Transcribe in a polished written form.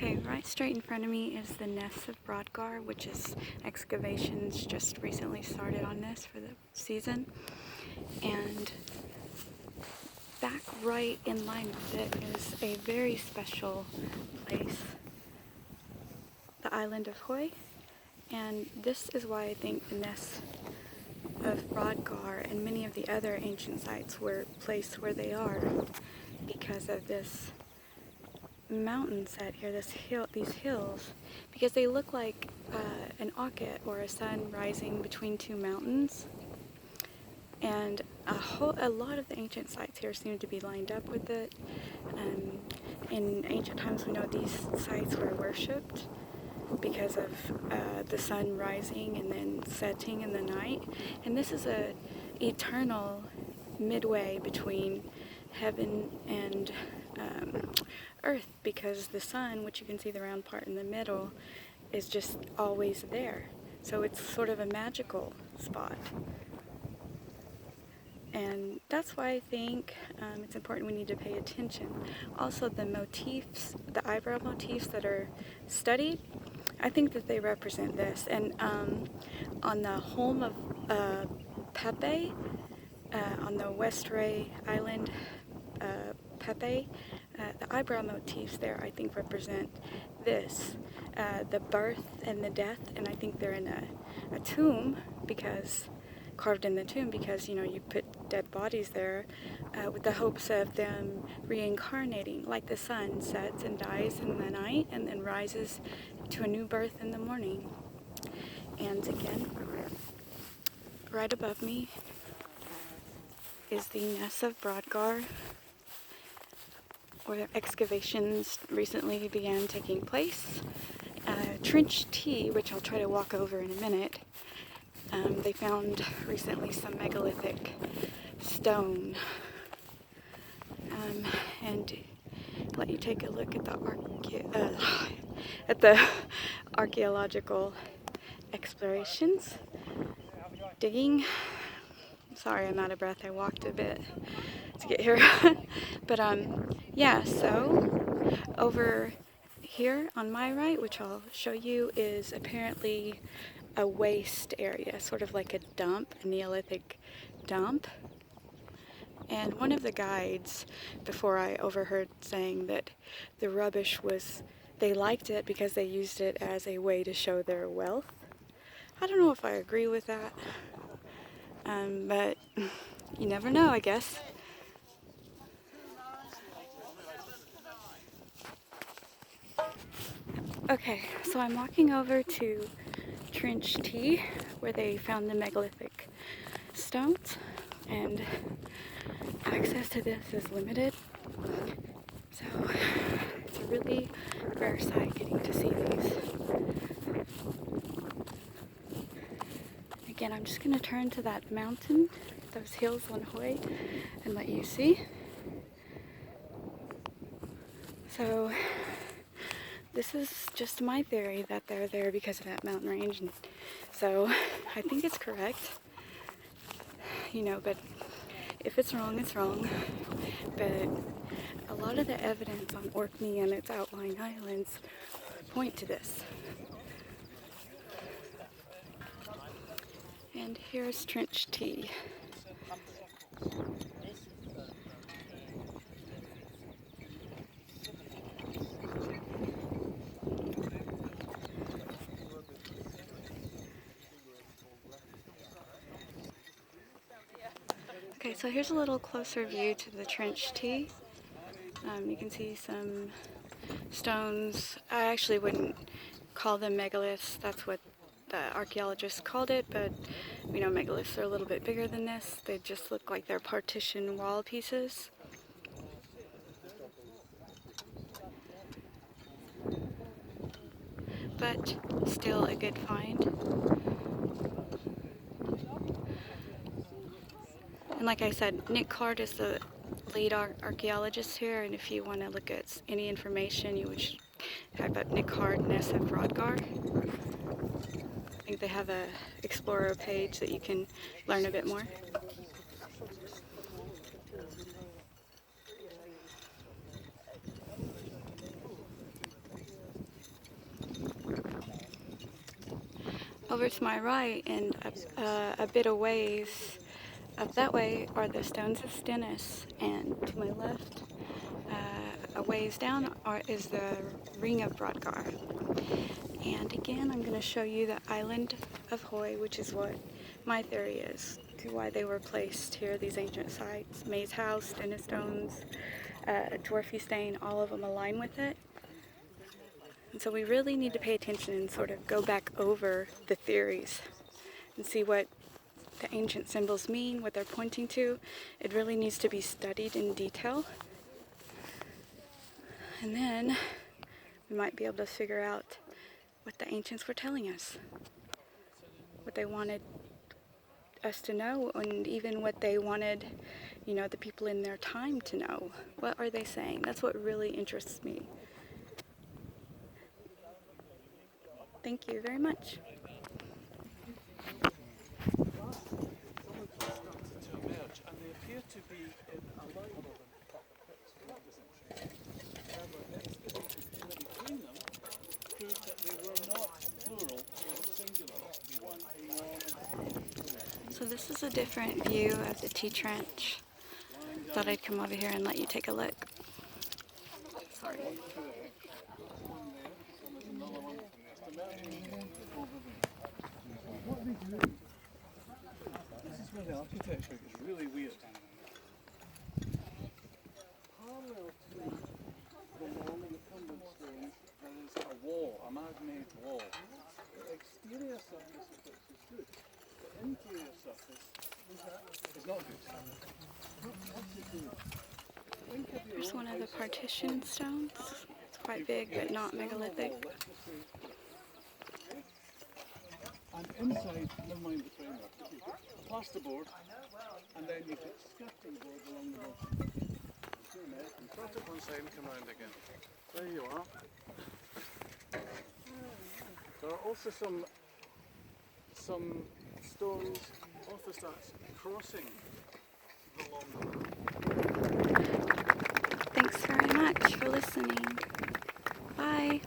Okay, right straight in front of me is the Ness of Brodgar, which is Excavations just recently started on this for the season. And back right in line with it is a very special place, the island of Hoy. And this is why I think the Ness of Brodgar and many of the other ancient sites were placed where they are, because of this mountain set here, these hills, because they look like an ocket or a sun rising between two mountains. And a lot of the ancient sites here seem to be lined up with it. In ancient times, we know these sites were worshipped because of the sun rising and then setting in the night. And this is a eternal midway between heaven and earth, because the sun, which you can see the round part in the middle, is just always there. So it's sort of a magical spot. And that's why I think it's important we need to pay attention. Also, the motifs, the eyebrow motifs that are studied, I think that they represent this. And on the home of Pepe, on the West Ray Island, Pepe, the eyebrow motifs there, I think, represent this, the birth and the death. And I think they're in a tomb, because carved in the tomb, because, you know, you put dead bodies there with the hopes of them reincarnating, like the sun sets and dies in the night and then rises to a new birth in the morning. And again, right above me is the Ness of Brodgar, where excavations recently began taking place. Trench T, which I'll try to walk over in a minute, they found recently some megalithic stone. And let you take a look at the archaeological explorations. Digging. Sorry, I'm out of breath. I walked a bit to get here. But yeah, so over here on my right, which I'll show you, is apparently a waste area, sort of like a dump, a Neolithic dump. And one of the guides, before I overheard saying that the rubbish was, they liked it because they used it as a way to show their wealth. I don't know if I agree with that, but you never know, I guess. Okay, so I'm walking over to Trench T, where they found the megalithic stones, and access to this is limited, so it's a really rare sight getting to see these. Again, I'm just going to turn to that mountain, those hills on Hoy, and let you see. So this is just my theory that they're there because of that mountain range, and so I think it's correct, you know, but if it's wrong, it's wrong. But a lot of the evidence on Orkney and its outlying islands point to this. And here's Trench T. Okay, so here's a little closer view to the Trench T. You can see some stones. I actually wouldn't call them megaliths. That's what the archaeologists called it, but we know megaliths are a little bit bigger than this. They just look like they're partition wall pieces. But still a good find. And like I said, Nick Card is the lead archaeologist here, and if you want to look at any information, you would type up Nick Card, Ness of Brodgar. I think they have a Explorer page that you can learn a bit more. Over to my right and a bit a ways up that way are the stones of Stennis, and to my left, a ways down, is the ring of Brodgar. And again, I'm going to show you the island of Hoy, which is what my theory is to why they were placed here, these ancient sites. Maze House, Stennis Stones, Dwarfy Stain, all of them align with it. And so we really need to pay attention and sort of go back over the theories and see what the ancient symbols mean, what they're pointing to. It really needs to be studied in detail. And then we might be able to figure out what the ancients were telling us, what they wanted us to know, and even what they wanted, the people in their time to know. What are they saying? That's what really interests me. Thank you very much. So this is a different view of the T-trench. Thought I'd come over here and let you take a look. Sorry. This is where the architecture is really weird. Parallel to the long incumbent stones, there is a wall, a man-made wall. The exterior surface of which is good. The interior surface is not good. What's it doing? Here's one of the partition stones. It's quite big, but not megalithic. And inside, never mind the framework, you put plasterboard, and then you put skirting board along the bottom. Start at one side and come round again. There you are. There are also some stones off the stars crossing the long road. Thanks very much for listening. Bye.